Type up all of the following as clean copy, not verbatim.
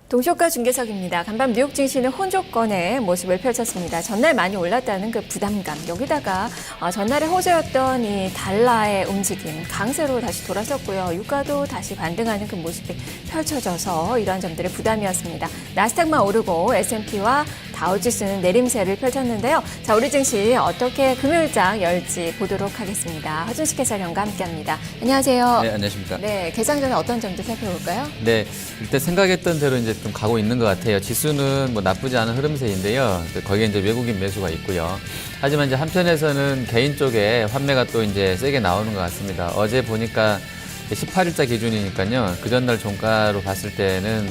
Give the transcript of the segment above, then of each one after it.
동시효과 중계석입니다. 간밤 뉴욕 증시는 혼조권의 모습을 펼쳤습니다. 전날 많이 올랐다는 그 부담감, 여기다가 전날에 호재였던 이 달러의 움직임, 강세로 다시 돌아섰고요. 유가도 다시 반등하는 그 모습이 펼쳐져서 이러한 점들의 부담이었습니다. 나스닥만 오르고 S&P와 다우지수는 내림세를 펼쳤는데요. 자, 우리 증시 어떻게 금요일장 열지 보도록 하겠습니다. 허준식 해설위원과 함께합니다. 안녕하세요. 네, 안녕하십니까. 네, 개장 전에 어떤 점들 살펴볼까요? 네, 일단 생각했던 대로 이제 좀 가고 있는 것 같아요. 지수는 뭐 나쁘지 않은 흐름세인데요. 거기에 이제 외국인 매수가 있고요. 하지만 이제 한편에서는 개인 쪽에 환매가 또 이제 세게 나오는 것 같습니다. 어제 보니까 18일자 기준이니까요. 그 전날 종가로 봤을 때는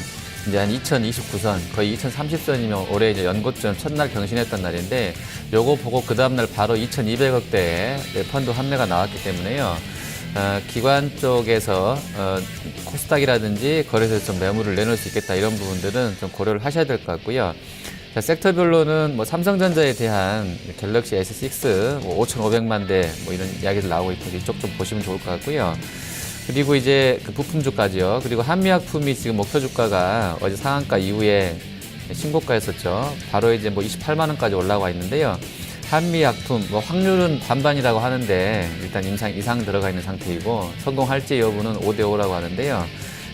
이제 한 2029선, 거의 2030선이면 올해 이제 연고점 첫날 경신했던 날인데, 요거 보고 그 다음날 바로 2200억대의 펀드 환매가 나왔기 때문에요. 기관 쪽에서 코스닥이라든지 거래소에서 좀 매물을 내놓을 수 있겠다, 이런 부분들은 좀 고려를 하셔야 될 것 같고요. 자, 섹터별로는 뭐 삼성전자에 대한 갤럭시 S6 뭐 5,500만 대 뭐 이런 이야기들 나오고 있고, 이쪽 좀 보시면 좋을 것 같고요. 그리고 이제 그 부품주까지요. 그리고 한미약품이 지금 목표 주가가 어제 상한가 이후에 신고가였었죠. 바로 이제 뭐 28만 원까지 올라와 있는데요. 한미약품, 뭐 확률은 반반이라고 하는데 일단 이상 들어가 있는 상태이고, 성공할지 여부는 5대5라고 하는데요.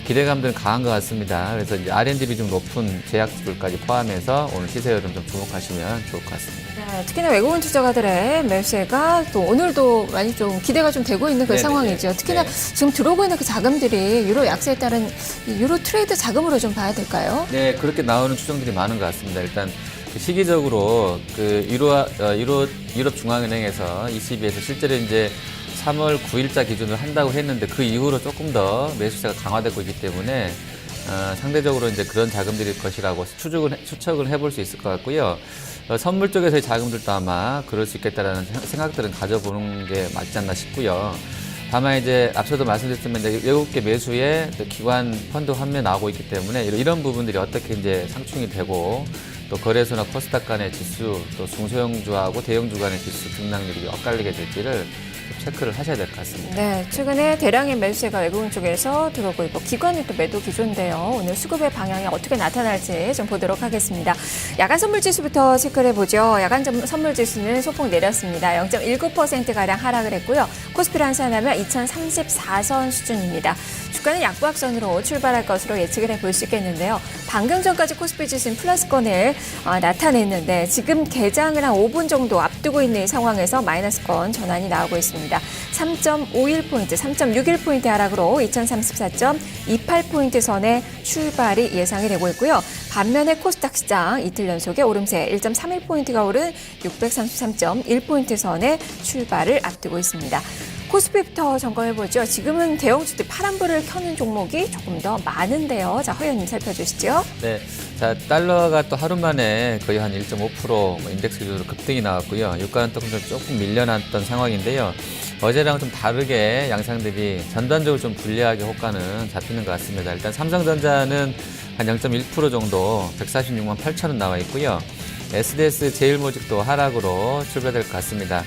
기대감들은 강한 것 같습니다. 그래서 이제 R&D 비중 높은 제약주들까지 포함해서 오늘 시세 흐름 좀 주목하시면 좋을 것 같습니다. 네, 특히나 외국인 투자가들의 매수가 또 오늘도 많이 좀 기대가 좀 되고 있는 그 네네. 상황이죠. 특히나 네. 지금 들어오고 있는 그 자금들이 유로 약세에 따른 이 유로 트레이드 자금으로 좀 봐야 될까요? 네, 그렇게 나오는 추정들이 많은 것 같습니다. 일단 시기적으로 그 유럽 중앙은행에서 ECB에서 실제로 이제 3월 9일자 기준으로 한다고 했는데, 그 이후로 조금 더 매수세가 강화되고 있기 때문에 상대적으로 이제 그런 자금들일 것이라고 추측을 해볼 수 있을 것 같고요. 선물 쪽에서의 자금들도 아마 그럴 수 있겠다라는 생각들은 가져보는 게 맞지 않나 싶고요. 다만 이제 앞서도 말씀드렸지만 이제 외국계 매수에 기관 펀드 환매 나오고 있기 때문에 이런 부분들이 어떻게 이제 상충이 되고, 또 거래소나 코스닥 간의 지수, 또 중소형주하고 대형주 간의 지수 등락률이 엇갈리게 될지를 체크를 하셔야 될 것 같습니다. 네, 최근에 대량의 매수세가 외국인 쪽에서 들어오고 있고, 기관이 또 매도 기조인데요. 오늘 수급의 방향이 어떻게 나타날지 좀 보도록 하겠습니다. 야간 선물 지수부터 체크를 해보죠. 야간 선물 지수는 소폭 내렸습니다. 0.19%가량 하락을 했고요. 코스피를 환산하면 2034선 수준입니다. 주가는 약보합선으로 출발할 것으로 예측을 해볼 수 있겠는데요. 방금 전까지 코스피 지수는 플러스권을 나타냈는데, 지금 개장을 한 5분 정도 앞두고 있는 상황에서 마이너스권 전환이 나오고 있습니다. 3.51포인트, 3.61포인트 하락으로 2034.28포인트 선의 출발이 예상이 되고 있고요. 반면에 코스닥 시장 이틀 연속의 오름세 1.31포인트가 오른 633.1포인트 선의 출발을 앞두고 있습니다. 코스피부터 점검해보죠. 지금은 대형주들 파란불을 켜는 종목이 조금 더 많은데요. 자, 허 의원님 살펴주시죠. 네, 자, 달러가 또 하루 만에 거의 한 1.5% 인덱스 기준으로 급등이 나왔고요. 유가는 조금 밀려났던 상황인데요. 어제랑 좀 다르게 양상들이 전반적으로 좀 불리하게 호가는 잡히는 것 같습니다. 일단 삼성전자는 한 0.1% 정도 146만 8천 원 나와 있고요. SDS 제일모직도 하락으로 출발될 것 같습니다.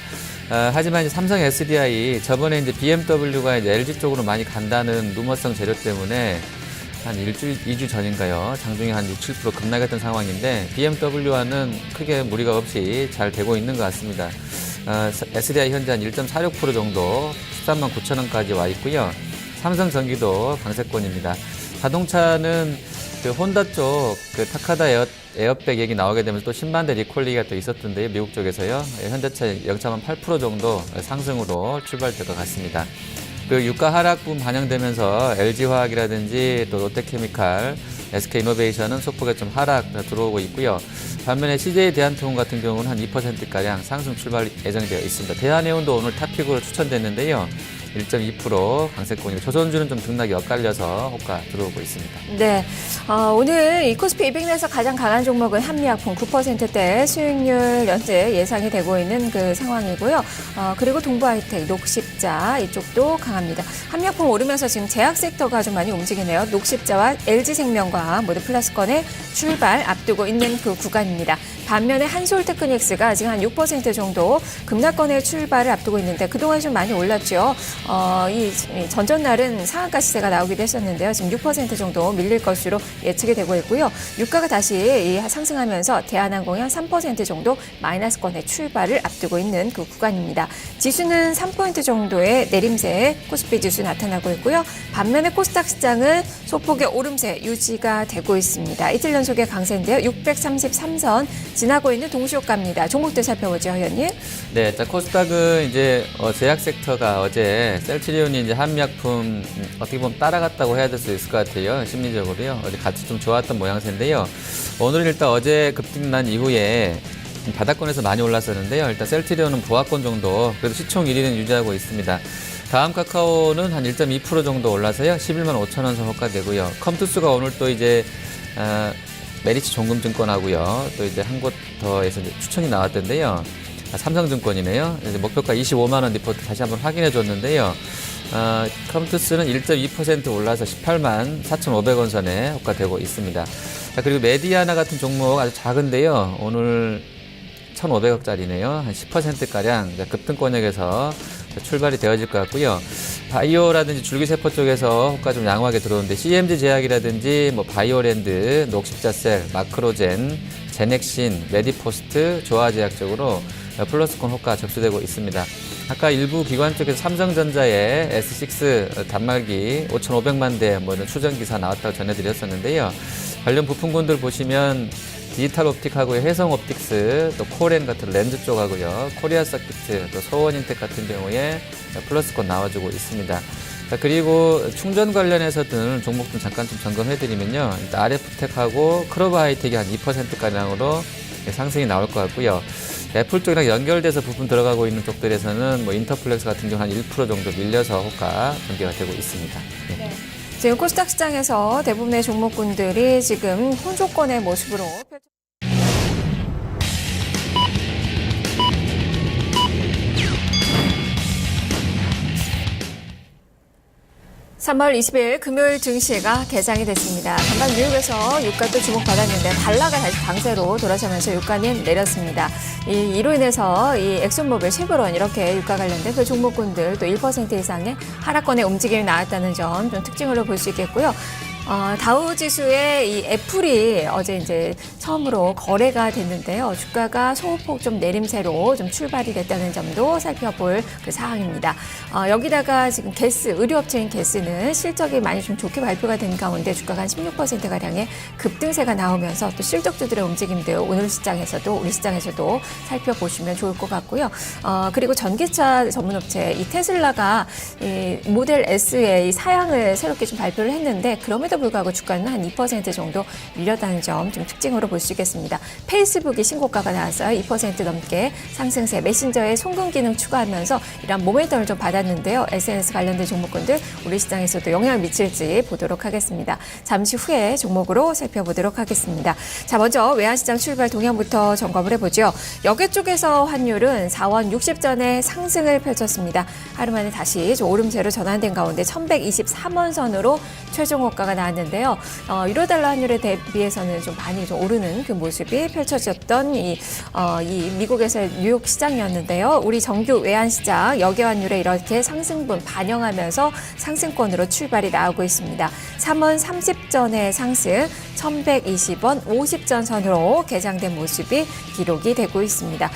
하지만 이제 삼성 SDI 저번에 이제 BMW가 이제 LG 쪽으로 많이 간다는 루머성 재료 때문에 한 2주 전인가요? 장중에 한 6, 7% 급락했던 상황인데, BMW와는 크게 무리가 없이 잘 되고 있는 것 같습니다. SDI 현재 한 1.46% 정도 13만 9천 원까지 와 있고요. 삼성전기도 강세권입니다. 자동차는 그 혼다 쪽 그 타카다 에어백 얘기 나오게 되면 또 10만 대 리콜 얘기가 또 있었던데요. 미국 쪽에서요. 현대차 0.8% 정도 상승으로 출발될 것 같습니다. 그 유가 하락분 반영되면서 LG화학이라든지 또 롯데케미칼, SK이노베이션은 소폭의 좀 하락 들어오고 있고요. 반면에 CJ 대한통운 같은 경우는 한 2%가량 상승 출발 예정이 되어 있습니다. 대한해운도 오늘 탑픽으로 추천됐는데요. 1.2% 강세권이고, 조선주는 좀 등락이 엇갈려서 호가 들어오고 있습니다. 네, 오늘 이 코스피 200에서 가장 강한 종목은 한미약품 9%대 수익률 연재 예상이 되고 있는 그 상황이고요. 그리고 동부하이텍, 녹십자 이쪽도 강합니다. 한미약품 오르면서 지금 제약 섹터가 좀 많이 움직이네요. 녹십자와 LG생명과 모두 플러스권의 출발 앞두고 있는 그 구간입니다. 반면에 한솔테크닉스가 지금 한 6% 정도 급락권의 출발을 앞두고 있는데 그동안 좀 많이 올랐죠. 이 전전날은 상한가 시세가 나오기도 했었는데요. 지금 6% 정도 밀릴 것으로 예측이 되고 있고요. 유가가 다시 상승하면서 대한항공이 한 3% 정도 마이너스권의 출발을 앞두고 있는 그 구간입니다. 지수는 3포인트 정도의 내림세 코스피 지수 나타나고 있고요. 반면에 코스닥 시장은 소폭의 오름세 유지가 되고 있습니다. 이틀 연속의 강세인데요. 633선 지나고 있는 동시효과입니다. 종목들 살펴보죠, 회원님. 네, 자, 코스닥은 이제 제약 섹터가 어제 셀트리온이 이제 한미약품 어떻게 보면 따라갔다고 해야 될 수 있을 것 같아요. 심리적으로요. 어제 같이 좀 좋았던 모양새인데요. 오늘은 일단 어제 급등난 이후에 바닥권에서 많이 올랐었는데요. 일단 셀트리온은 보합권 정도, 그래도 시총 1위는 유지하고 있습니다. 다음 카카오는 한 1.2% 정도 올라서요. 11만 5천 원 선 호가되고요. 컴투스가 오늘 또 이제 메리츠 종금증권하고요. 또 이제 한 곳 더에서 추천이 나왔던데요. 삼성증권이네요. 이제 목표가 25만 원 리포트 다시 한번 확인해 줬는데요. 컴투스는 1.2% 올라서 18만 4,500원 선에 호가되고 있습니다. 자, 그리고 메디아나 같은 종목 아주 작은데요. 오늘 1,500억짜리네요. 한 10%가량 급등권역에서 출발이 되어질 것 같고요. 바이오라든지 줄기세포 쪽에서 호가 좀 양호하게 들어오는데 CMG 제약이라든지 뭐 바이오랜드, 녹십자셀, 마크로젠, 제넥신, 메디포스트, 조화제약 쪽으로 플러스권 호가 접수되고 있습니다. 아까 일부 기관 쪽에서 삼성전자의 S6 단말기 5,500만 대 뭐 이런 추정 기사 나왔다고 전해드렸었는데요. 관련 부품군들 보시면 디지털 옵틱하고요, 해성 옵틱스, 또 코렌 같은 렌즈 쪽하고요, 코리아 서키트, 또 서원인텍 같은 경우에 플러스권 나와주고 있습니다. 자, 그리고 충전 관련해서든 종목 좀 잠깐 좀 점검해드리면요. 일단 RF텍하고 크로바 하이텍이 한 2%가량으로 상승이 나올 것 같고요. 애플 쪽이랑 연결돼서 부분 들어가고 있는 쪽들에서는 뭐 인터플렉스 같은 경우 한 1% 정도 밀려서 호가 전개가 되고 있습니다. 네. 지금 코스닥 시장에서 대부분의 종목군들이 지금 혼조권의 모습으로 3월 20일 금요일 증시가 개장이 됐습니다. 간밤 뉴욕에서 유가도 주목받았는데 달러가 다시 강세로 돌아서면서 유가는 내렸습니다. 이로 인해서 이 엑슨모빌, 쉐브론 이렇게 유가 관련된 그 종목군들 또 1% 이상의 하락권의 움직임이 나왔다는 점 좀 특징으로 볼 수 있겠고요. 다우지수의 이 애플이 어제 이제 처음으로 거래가 됐는데요. 주가가 소폭 좀 내림세로 좀 출발이 됐다는 점도 살펴볼 그 사항입니다. 여기다가 지금 의류업체인 게스는 실적이 많이 좀 좋게 발표가 된 가운데 주가가 한 16%가량의 급등세가 나오면서 또 실적주들의 움직임들 오늘 시장에서도 우리 시장에서도 살펴보시면 좋을 것 같고요. 그리고 전기차 전문업체 이 테슬라가 이 모델 S의 이 사양을 새롭게 좀 발표를 했는데 그럼에도 불구하고 주가는 한 2% 정도 밀렸다는 점 좀 특징으로 볼 수 있겠습니다. 페이스북이 신고가가 나왔어요. 2% 넘게 상승세, 메신저에 송금 기능 추가하면서 이런 모멘텀을 좀 받았는데요. SNS 관련된 종목군들 우리 시장에서도 영향을 미칠지 보도록 하겠습니다. 잠시 후에 종목으로 살펴보도록 하겠습니다. 자, 먼저 외환시장 출발 동향부터 점검을 해보죠. 여객 쪽에서 환율은 4원 60전에 상승을 펼쳤습니다. 하루 만에 다시 좀 오름세로 전환된 가운데 1123원 선으로 최종 호가가 나왔는데요. 유로달러 환율에 대비해서는 좀 많이 좀 오르는 그 모습이 펼쳐졌던 이 미국에서의 뉴욕 시장이었는데요. 우리 정규 외환시장 여객 환율에 이렇게 상승분 반영하면서 상승권으로 출발이 나오고 있습니다. 3원 30전의 상승, 1120원 50전 선으로 개장된 모습이 기록이 되고 있습니다.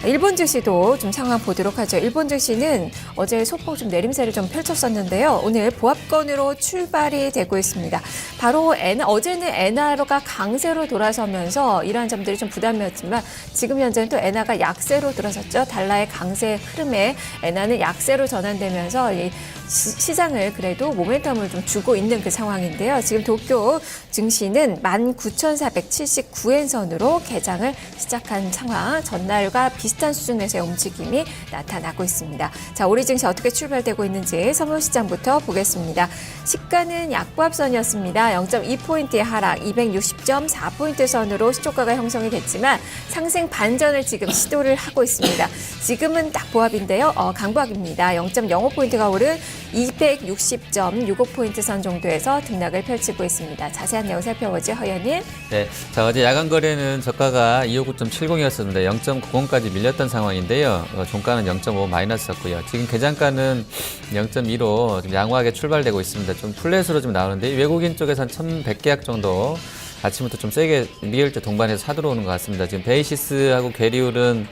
일본 증시도 좀 상황 보도록 하죠. 일본 증시는 어제 소폭 좀 내림세를 좀 펼쳤었는데요. 오늘 보합권으로 출발이 되고 있습니다. 바로 어제는 엔화가 강세로 돌아서면서 이러한 점들이 좀 부담이었지만 지금 현재는 또 엔화가 약세로 돌아섰죠. 달러의 강세 흐름에 엔화는 약세로 전환되면서 이 시장을 그래도 모멘텀을 좀 주고 있는 그 상황인데요. 지금 도쿄 증시는 19,479엔 선으로 개장을 시작한 상황, 전날과 비슷한 수준에서의 움직임이 나타나고 있습니다. 자, 우리 증시 어떻게 출발되고 있는지 선물시장부터 보겠습니다. 시가는 약보합선이었습니다. 0.2포인트의 하락, 260.4포인트 선으로 시초가가 형성이 됐지만 상승 반전을 지금 시도를 하고 있습니다. 지금은 딱 보합인데요. 강보합입니다. 0.05포인트가 오른 260.65포인트 선 정도에서 등락을 펼치고 있습니다. 자세한 내용 살펴보죠, 허연님. 네, 자 어제 야간 거래는 저가가 259.70이었었는데 0.90까지 밀렸던 상황인데요. 종가는 0.5 마이너스였고요. 지금 개장가는 0.2로 좀 양호하게 출발되고 있습니다. 좀 플랫으로 좀 나오는데 외국인 쪽에서는 1,100계약 정도 아침부터 좀 세게 미결제 동반해서 사들어오는 것 같습니다. 지금 베이시스하고 게리울은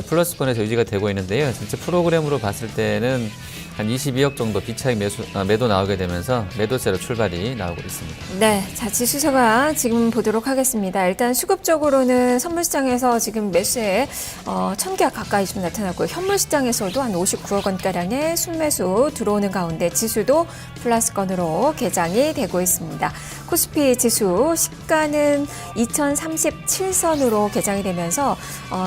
플러스권에서 유지가 되고 있는데요. 전체 프로그램으로 봤을 때는 한 22억 정도 비차익 매도 나오게 되면서 매도세로 출발이 나오고 있습니다. 네, 자 지수서가 지금 보도록 하겠습니다. 일단 수급적으로는 선물시장에서 지금 매수에 1,000계약 가까이 좀 나타났고요. 현물시장에서도 한 59억 원가량의 순매수 들어오는 가운데 지수도 플러스권으로 개장이 되고 있습니다. 코스피 지수 시가는 2037선으로 개장이 되면서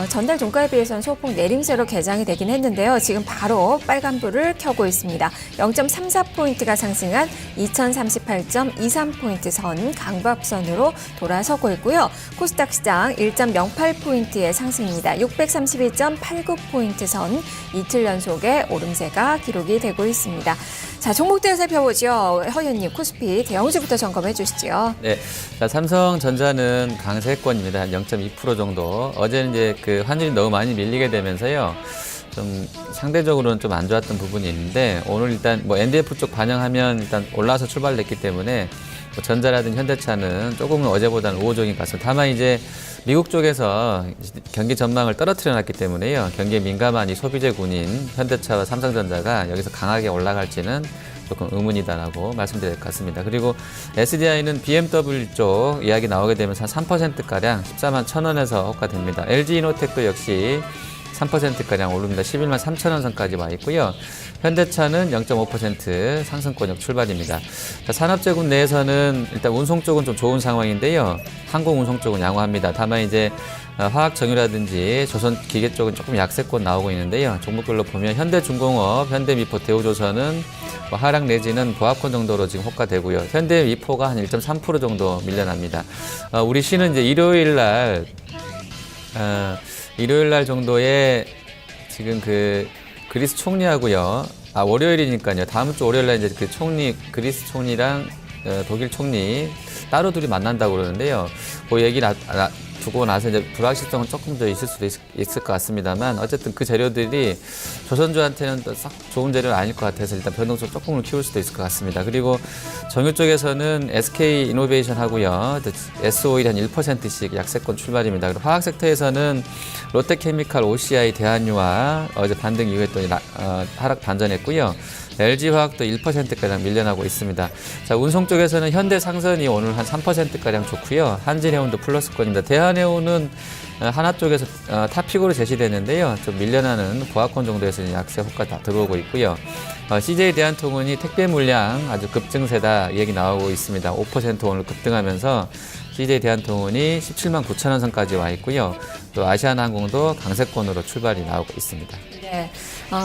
전달 종가에 비해서는 소폭 내림세로 개장이 되긴 했는데요. 지금 바로 빨간불을 켜고 있습니다. 0.34포인트가 상승한 2038.23포인트 선 강박선으로 돌아서고 있고요. 코스닥 시장 1.08포인트의 상승입니다. 632.89포인트 선 이틀 연속의 오름세가 기록이 되고 있습니다. 자, 종목들 살펴보죠. 허연님, 코스피 대형주부터 점검해 주시죠. 네, 자, 삼성전자는 강세권입니다. 한 0.2% 정도. 어제는 이제 그 환율이 너무 많이 밀리게 되면서요. 좀 상대적으로는 좀 안 좋았던 부분이 있는데 오늘 일단 뭐 NDF 쪽 반영하면 일단 올라서 출발됐기 때문에 뭐 전자라든지 현대차는 조금은 어제보다는 우호적인 것 같습니다. 다만 이제 미국 쪽에서 경기 전망을 떨어뜨려 놨기 때문에요. 경기에 민감한 이 소비재군인 현대차와 삼성전자가 여기서 강하게 올라갈지는 조금 의문이다라고 말씀드릴 것 같습니다. 그리고 SDI는 BMW 쪽 이야기 나오게 되면서 한 3%가량 14만 1,000원에서 호가됩니다. LG이노텍도 역시 3%가량 오릅니다. 11만 3천원 선까지 와 있고요. 현대차는 0.5% 상승권역 출발입니다. 자, 산업재군 내에서는 일단 운송 쪽은 좀 좋은 상황인데요. 항공운송 쪽은 양호합니다. 다만 이제 화학정유라든지 조선기계 쪽은 조금 약세권 나오고 있는데요. 종목별로 보면 현대중공업, 현대미포, 대우조선은 뭐 하락 내지는 보합권 정도로 지금 호가되고요. 현대미포가 한 1.3% 정도 밀려납니다. 우리 시는 이제 일요일 날 정도에 지금 그 그리스 총리하고요. 월요일이니까요. 다음 주 월요일 날 이제 그 그리스 총리랑 독일 총리 따로 둘이 만난다고 그러는데요. 그 얘기를 두고 나서 이제 불확실성은 조금 더 있을 수도 있을 것 같습니다만 어쨌든 그 재료들이 조선주한테는 또 썩 좋은 재료는 아닐 것 같아서 일단 변동성 조금을 키울 수도 있을 것 같습니다. 그리고 정유 쪽에서는 SK 이노베이션 하고요. SO일이 한 1%씩 약세권 출발입니다. 그리고 화학 섹터에서는 롯데케미칼, OCI, 대한유화 어제 반등 이후에 또 하락 반전했고요. LG화학도 1%가량 밀려나고 있습니다. 자, 운송 쪽에서는 현대상선이 오늘 한 3%가량 좋고요. 한진해운도 플러스권입니다. 대한해운은 하나 쪽에서 탑픽으로 제시되는데요. 좀 밀려나는 보합권 정도에서 약세 호가 다 들어오고 있고요. CJ 대한통운이 택배 물량 아주 급증세다 얘기 나오고 있습니다. 5% 오늘 급등하면서 CJ 대한통운이 17만 9천원 선까지 와 있고요. 또 아시아나항공도 강세권으로 출발이 나오고 있습니다. 네.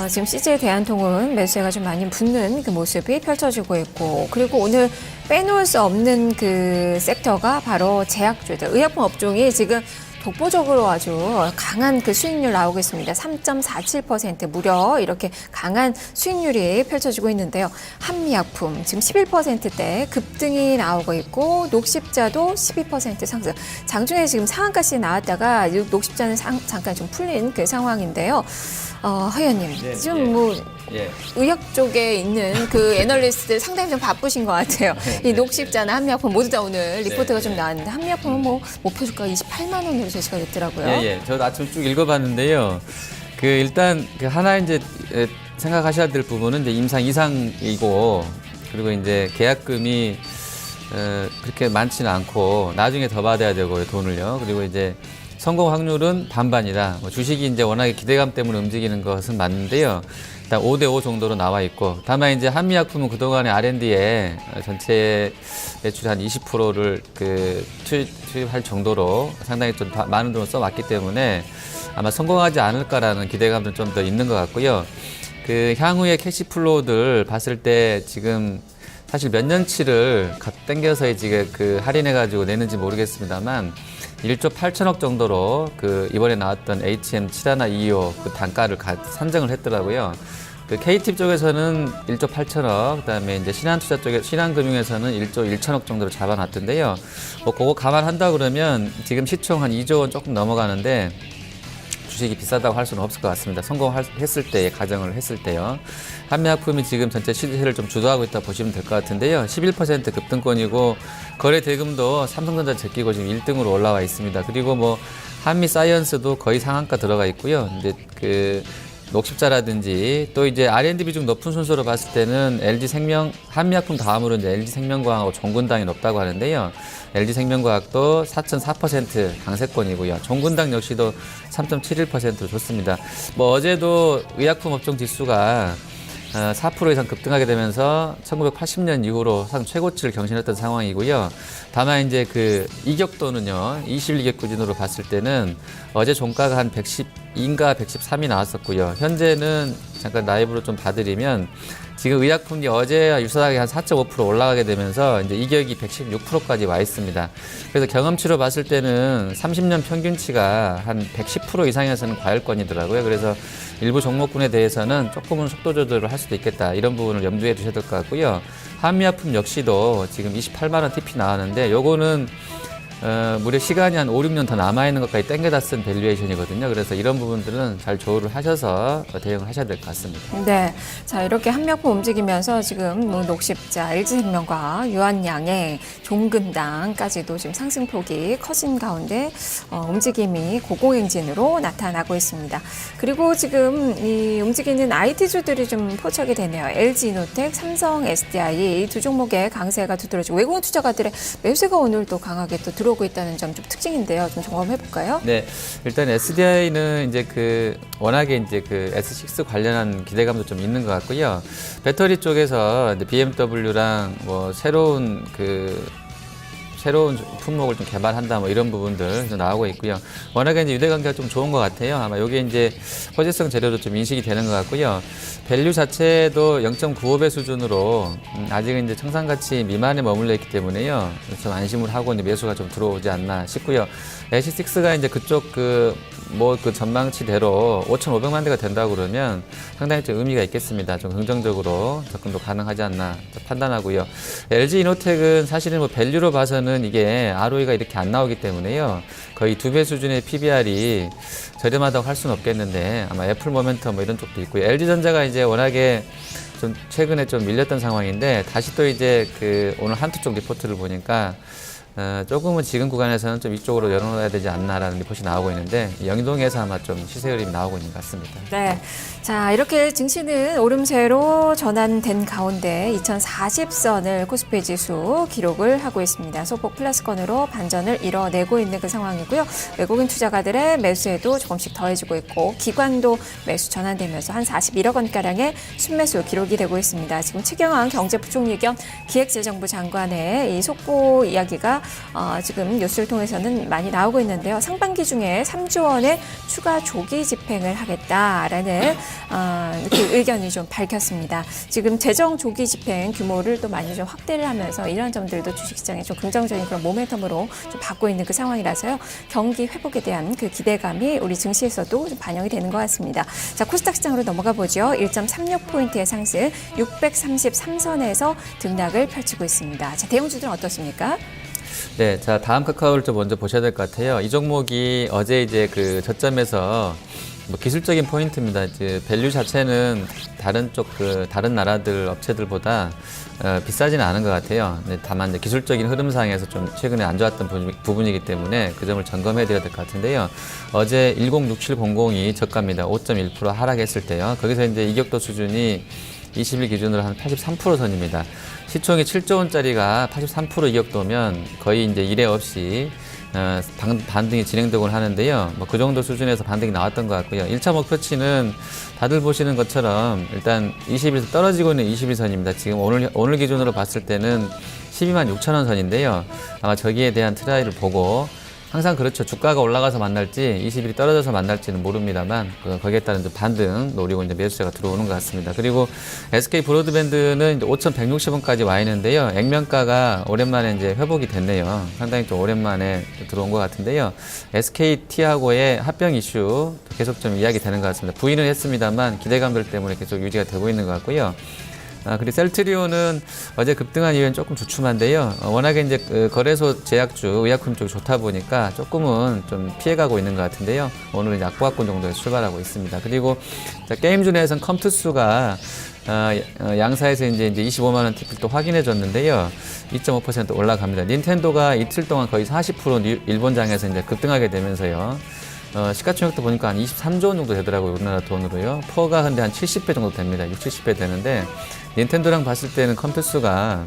지금 CJ 대한통운 매수세가 좀 많이 붙는 그 모습이 펼쳐지고 있고, 그리고 오늘 빼놓을 수 없는 그 섹터가 바로 제약주들, 의약품 업종이 지금 독보적으로 아주 강한 그 수익률 나오고 있습니다. 3.47% 무려 이렇게 강한 수익률이 펼쳐지고 있는데요. 한미약품 지금 11%대 급등이 나오고 있고 녹십자도 12% 상승. 장중에 지금 상한가씩 나왔다가 녹십자는 잠깐 좀 풀린 그 상황인데요. 허연님, 지금 뭐 의학 쪽에 있는 그 애널리스트들 상당히 좀 바쁘신 것 같아요. 이 녹십자나 한미약품 모두 다 오늘 리포트가 좀 나왔는데 한미약품은 뭐 목표 주가가 28만 원으로 제시가 됐더라고요. 저도 아침 쭉 읽어봤는데요. 그 일단 그 하나 이제 생각하셔야 될 부분은 이제 임상 이상이고 그리고 이제 계약금이 그렇게 많지는 않고 나중에 더 받아야 되고요, 돈을요. 그리고 이제 성공 확률은 반반이다. 주식이 이제 워낙에 기대감 때문에 움직이는 것은 맞는데요. 일단 5대5 정도로 나와 있고, 다만 이제 한미약품은 그동안에 R&D에 전체 매출 한 20%를 투입할 정도로 상당히 좀 많은 돈을 써왔기 때문에 아마 성공하지 않을까라는 기대감도 좀 더 있는 것 같고요. 그 향후의 캐시플로우들 봤을 때 지금 사실 몇 년치를 땡겨서 지금 그 할인해가지고 내는지 모르겠습니다만 1조 8천억 정도로 그 이번에 나왔던 HM 7하나 2호 그 단가를 산정을 했더라고요. 그 KT 쪽에서는 1조 8천억, 그다음에 이제 신한투자 쪽에 신한금융에서는 1조 1천억 정도로 잡아놨던데요. 뭐 그거 감안한다 그러면 지금 시총 한 2조 원 조금 넘어가는데 주식이 비싸다고 할 수는 없을 것 같습니다. 성공했을 때, 가정을 했을 때요. 한미약품이 지금 전체 시세를 좀 주도하고 있다 보시면 될 것 같은데요. 11% 급등권이고 거래 대금도 삼성전자 제끼고 지금 1등으로 올라와 있습니다. 그리고 뭐 한미사이언스도 거의 상한가 들어가 있고요. 이제 그 녹십자라든지 또 이제 R&D 비중 높은 순서로 봤을 때는 LG생명, 한미약품 다음으로 이제 LG생명과학하고 종근당이 높다고 하는데요. LG생명과학도 4.4% 강세권이고요. 종근당 역시도 3.71%로 좋습니다. 뭐 어제도 의약품 업종 지수가 4% 이상 급등하게 되면서 1980년 이후로 상 최고치를 경신했던 상황이고요. 다만 이제 그 이격도는요, 21개 구진으로 봤을 때는 어제 종가가 한 112인가 113이 나왔었고요. 현재는 잠깐 라이브로 좀 봐드리면 지금 의약품이 어제와 유사하게 한 4.5% 올라가게 되면서 이제 이격이 116%까지 와 있습니다. 그래서 경험치로 봤을 때는 30년 평균치가 한 110% 이상에서는 과열권이더라고요. 그래서 일부 종목군에 대해서는 조금은 속도 조절을 할 수도 있겠다. 이런 부분을 염두에 두셔야 될 것 같고요. 한미약품 역시도 지금 28만 원 TP 나왔는데 요거는 무려 시간이 한 5, 6년 더 남아있는 것까지 땡겨다 쓴 밸류에이션이거든요. 그래서 이런 부분들은 잘 조율을 하셔서 대응을 하셔야 될 것 같습니다. 네. 자, 이렇게 한미약품 움직이면서 지금 뭐 녹십자, LG생명과 유한양의 종근당까지도 지금 상승폭이 커진 가운데 움직임이 고공행진으로 나타나고 있습니다. 그리고 지금 이 움직이는 IT주들이 좀 포착이 되네요. LG이노텍, 삼성 SDI 이 두 종목의 강세가 두드러지고 외국인 투자가들의 매수가 오늘 또 강하게 또 들어오고 있다는 점 좀 특징인데요. 좀 점검해 볼까요? 네, 일단 SDI는 이제 그 워낙에 이제 그 S6 관련한 기대감도 좀 있는 것 같고요. 배터리 쪽에서 이제 BMW랑 뭐 새로운 품목을 좀 개발한다 뭐 이런 부분들 좀 나오고 있고요. 워낙에 이제 유대관계가 좀 좋은 것 같아요. 아마 이게 이제 호재성 재료도 좀 인식이 되는 것 같고요. 밸류 자체도 0.95배 수준으로 아직은 이제 청산가치 미만에 머물러 있기 때문에요. 좀 안심을 하고 이제 매수가 좀 들어오지 않나 싶고요. S6가 이제 그쪽 그 전망치대로 5,500만 대가 된다고 그러면 상당히 좀 의미가 있겠습니다. 좀 긍정적으로 접근도 가능하지 않나 판단하고요. LG 이노텍은 사실은 뭐 밸류로 봐서는 이게 ROE가 이렇게 안 나오기 때문에요. 거의 2배 수준의 PBR이 저렴하다고 할 수는 없겠는데 아마 애플 모멘텀 뭐 이런 쪽도 있고요. LG전자가 이제 워낙에 좀 최근에 좀 밀렸던 상황인데 다시 또 이제 그 오늘 한투 쪽 리포트를 보니까 조금은 지금 구간에서는 좀 이쪽으로 열어놔야 되지 않나라는 리포트가 나오고 있는데 영동에서 아마 좀 시세 흐름이 나오고 있는 것 같습니다. 네. 자, 이렇게 증시는 오름세로 전환된 가운데 2040선을 코스피 지수 기록을 하고 있습니다. 소폭 플러스권으로 반전을 이뤄내고 있는 그 상황이고요. 외국인 투자가들의 매수에도 조금씩 더해지고 있고 기관도 매수 전환되면서 한 41억 원가량의 순매수 기록이 되고 있습니다. 지금 최경환 경제부총리 겸 기획재정부 장관의 이 속보 이야기가 지금 뉴스를 통해서는 많이 나오고 있는데요. 상반기 중에 3조 원의 추가 조기 집행을 하겠다라는 그 의견이 좀 밝혔습니다. 지금 재정 조기 집행 규모를 또 많이 좀 확대를 하면서 이런 점들도 주식시장에 좀 긍정적인 그런 모멘텀으로 좀 받고 있는 그 상황이라서요. 경기 회복에 대한 그 기대감이 우리 증시에서도 좀 반영이 되는 것 같습니다. 자, 코스닥 시장으로 넘어가 보죠. 1.36포인트의 상승 633선에서 등락을 펼치고 있습니다. 자, 대형주들은 어떻습니까? 네, 자 다음 카카오를 좀 먼저 보셔야 될 것 같아요. 이 종목이 어제 이제 그 저점에서 뭐 기술적인 포인트입니다. 이제 밸류 자체는 다른 나라들 업체들보다 비싸지는 않은 것 같아요. 네, 다만 이제 기술적인 흐름상에서 좀 최근에 안 좋았던 부분이기 때문에 그 점을 점검해 드려야 될 것 같은데요. 어제 106700이 저가입니다. 5.1% 하락했을 때요. 거기서 이제 이격도 수준이 20일 기준으로 한 83% 선입니다. 시총이 7조 원짜리가 83% 이격도면 거의 이제 이례 없이 반등이 진행되곤 하는데요. 뭐 그 정도 수준에서 반등이 나왔던 것 같고요. 1차 목표치는 다들 보시는 것처럼 일단 20일에서 떨어지고 있는 21선입니다. 지금 오늘 기준으로 봤을 때는 12만 6천 원 선인데요. 아마 저기에 대한 트라이를 보고 항상 그렇죠. 주가가 올라가서 만날지 20일이 떨어져서 만날지는 모릅니다만 거기에 따른 반등 노리고 이제 매수세가 들어오는 것 같습니다. 그리고 SK 브로드밴드는 이제 5,160원까지 와 있는데요. 액면가가 오랜만에 이제 회복이 됐네요. 상당히 좀 오랜만에 들어온 것 같은데요. SKT하고의 합병 이슈 계속 좀 이야기 되는 것 같습니다. 부인은 했습니다만 기대감들 때문에 계속 유지가 되고 있는 것 같고요. 그리고 셀트리온은 어제 급등한 이유는 조금 주춤한데요. 워낙에 이제 거래소 제약주, 의약품 쪽이 좋다 보니까 조금은 좀 피해가고 있는 것 같은데요. 오늘은 이제 악보합권 정도에서 출발하고 있습니다. 그리고 게임주 내에서는 컴투스가 양사에서 이제 25만원 팁을 또 확인해 줬는데요. 2.5% 올라갑니다. 닌텐도가 이틀 동안 거의 40% 일본장에서 이제 급등하게 되면서요. 시가총액도 보니까 한 23조 원 정도 되더라고요. 우리나라 돈으로요. 퍼가 근데 한 70배 정도 됩니다. 60, 70배 되는데 닌텐도랑 봤을 때는 컴투스가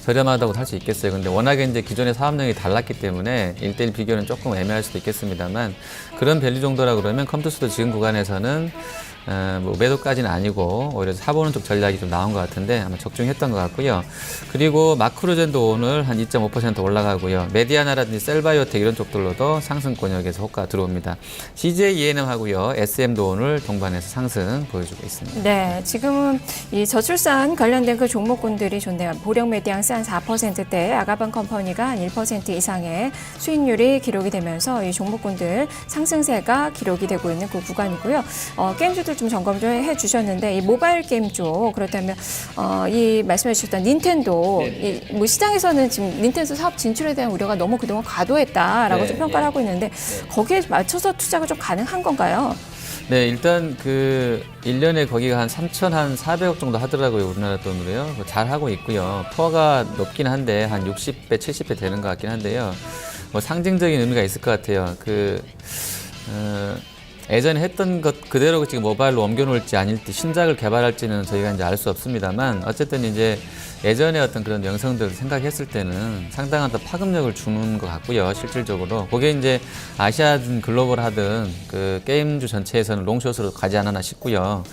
저렴하다고 할 수 있겠어요. 근데 워낙에 이제 기존의 사업량이 달랐기 때문에 1대1 비교는 조금 애매할 수도 있겠습니다만 그런 밸류 정도라 그러면 컴투스도 지금 구간에서는 뭐 매도까지는 아니고 오히려 사보는 쪽 전략이 좀 나온 것 같은데 아마 적중했던 것 같고요. 그리고 마크로젠도 오늘 한 2.5% 올라가고요. 메디아나라든지 셀바이오텍 이런 쪽들로도 상승권역에서 호가 들어옵니다. CJ ENM하고요. SM도 오늘 동반해서 상승 보여주고 있습니다. 네, 지금은 이 저출산 관련된 그 종목군들이 좋네요. 보령 메디앙스 한 4%대, 아가방 컴퍼니가 한 1% 이상의 수익률이 기록이 되면서 이 종목군들 상승세가 기록이 되고 있는 그 구간이고요. 게임주들 좀 점검 좀 해주셨는데 이 모바일 게임 쪽 그렇다면 이 말씀해 주셨던 닌텐도 뭐 시장에서는 지금 닌텐도 사업 진출에 대한 우려가 너무 그동안 과도했다라고 좀 평가를 하고 있는데 거기에 맞춰서 투자가 좀 가능한 건가요? 네, 일단 1년에 거기가 한 3,400억 정도 하더라고요. 우리나라 돈으로요. 잘 하고 있고요. 퍼가 높긴 한데 한 60배, 70배 되는 것 같긴 한데요. 뭐 상징적인 의미가 있을 것 같아요. 예전에 했던 것 그대로 지금 모바일로 옮겨놓을지 아닐지 신작을 개발할지는 저희가 이제 알 수 없습니다만 어쨌든 이제 예전에 어떤 그런 영상들을 생각했을 때는 상당한 더 파급력을 주는 것 같고요. 실질적으로. 그게 이제 아시아든 글로벌 하든 그 게임주 전체에서는 롱숏으로 가지 않았나 싶고요.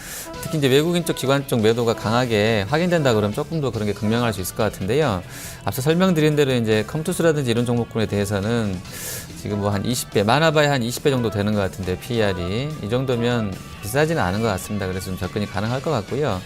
특히 이제 외국인 쪽 기관 쪽 매도가 강하게 확인된다 그러면 조금 더 그런 게 극명할 수 있을 것 같은데요. 앞서 설명드린 대로 이제 컴투스라든지 이런 종목군에 대해서는 지금 뭐 한 20배, 많아봐야 한 20배 정도 되는 것 같은데 PER이. 이 정도면 비싸지는 않은 것 같습니다. 그래서 좀 접근이 가능할 것 같고요.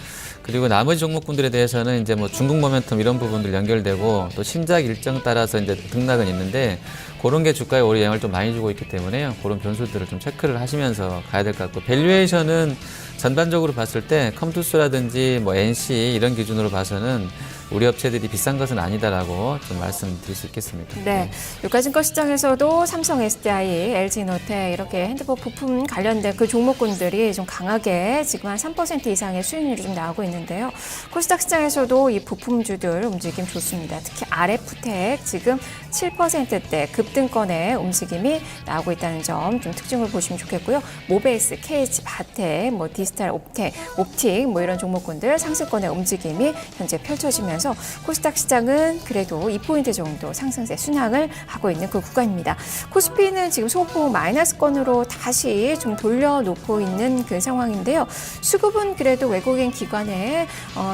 그리고 나머지 종목군들에 대해서는 이제 뭐 중국 모멘텀 이런 부분들 연결되고 또 신작 일정 따라서 이제 등락은 있는데 그런 게 주가에 오히려 영향을 좀 많이 주고 있기 때문에요. 그런 변수들을 좀 체크를 하시면서 가야 될 것 같고 밸류에이션은 전반적으로 봤을 때 컴투스라든지 뭐 NC 이런 기준으로 봐서는 우리 업체들이 비싼 것은 아니다라고 좀 말씀드릴 수 있겠습니다. 네, 유가증권 시장에서도 삼성 SDI, LG노텍 이렇게 핸드폰 부품 관련된 그 종목군들이 좀 강하게 지금 한 3% 이상의 수익률이 좀 나오고 있는데요. 코스닥 시장에서도 이 부품주들 움직임 좋습니다. 특히 RF텍 지금 7%대 급등권의 움직임이 나오고 있다는 점 좀 특징을 보시면 좋겠고요. 모베이스, KH, 바텍, 뭐 디지털 옵틱 뭐 이런 종목군들 상승권의 움직임이 현재 펼쳐지면서 코스닥 시장은 그래도 2포인트 정도 상승세 순항을 하고 있는 그 구간입니다. 코스피는 지금 소폭 마이너스권으로 다시 좀 돌려놓고 있는 그 상황인데요. 수급은 그래도 외국인 기관의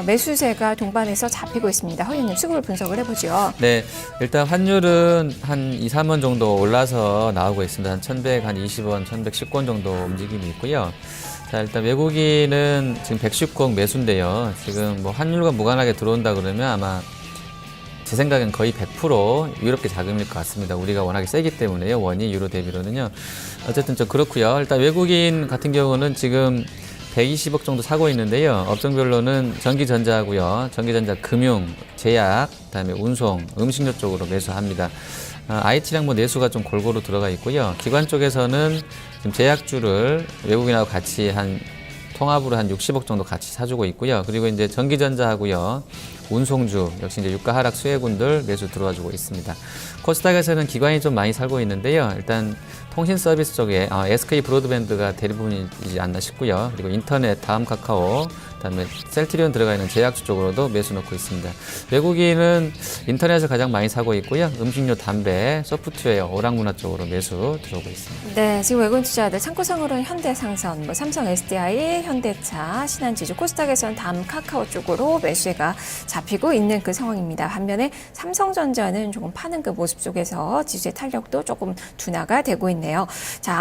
매수세가 동반해서 잡히고 있습니다. 허윤님 수급을 분석을 해보죠. 네, 일단 환율은 한 2, 3원 정도 올라서 나오고 있습니다. 한 1,100, 한 20원, 1,110원 정도 움직임이 있고요. 자, 일단 외국인은 지금 119억 매수인데요. 지금 뭐 환율과 무관하게 들어온다 그러면 아마 제 생각엔 거의 100% 유럽계 자금일 것 같습니다. 우리가 워낙에 세기 때문에요. 원이 유로 대비로는요. 어쨌든 좀 그렇고요. 일단 외국인 같은 경우는 지금 120억 정도 사고 있는데요. 업종별로는 전기전자하고요. 전기전자 금융, 제약, 그다음에 운송, 음식료 쪽으로 매수합니다. IT랑 뭐 내수가 좀 골고루 들어가 있고요. 기관 쪽에서는 지금 제약주를 외국인하고 같이 한 통합으로 한 60억 정도 같이 사주고 있고요. 그리고 이제 전기전자하고요. 운송주, 역시 이제 유가 하락 수혜군들 매수 들어와주고 있습니다. 코스닥에서는 기관이 좀 많이 살고 있는데요. 일단 통신 서비스 쪽에 SK 브로드밴드가 대부분이지 않나 싶고요. 그리고 인터넷, 다음 카카오, 그다음에 셀트리온 들어가 있는 제약주 쪽으로도 매수 넣고 있습니다. 외국인은 인터넷을 가장 많이 사고 있고요. 음식료, 담배, 소프트웨어, 오락문화 쪽으로 매수 들어오고 있습니다. 네, 지금 외국인 투자자들 참고상으로는 현대상선, 삼성 SDI, 현대차, 신한지주, 코스닥에서는 다음 카카오 쪽으로 매수가 잡히고 있는 그 상황입니다. 반면에 삼성전자는 조금 파는 그 모습 속에서 지수의 탄력도 조금 둔화가 되고 있네요. 자.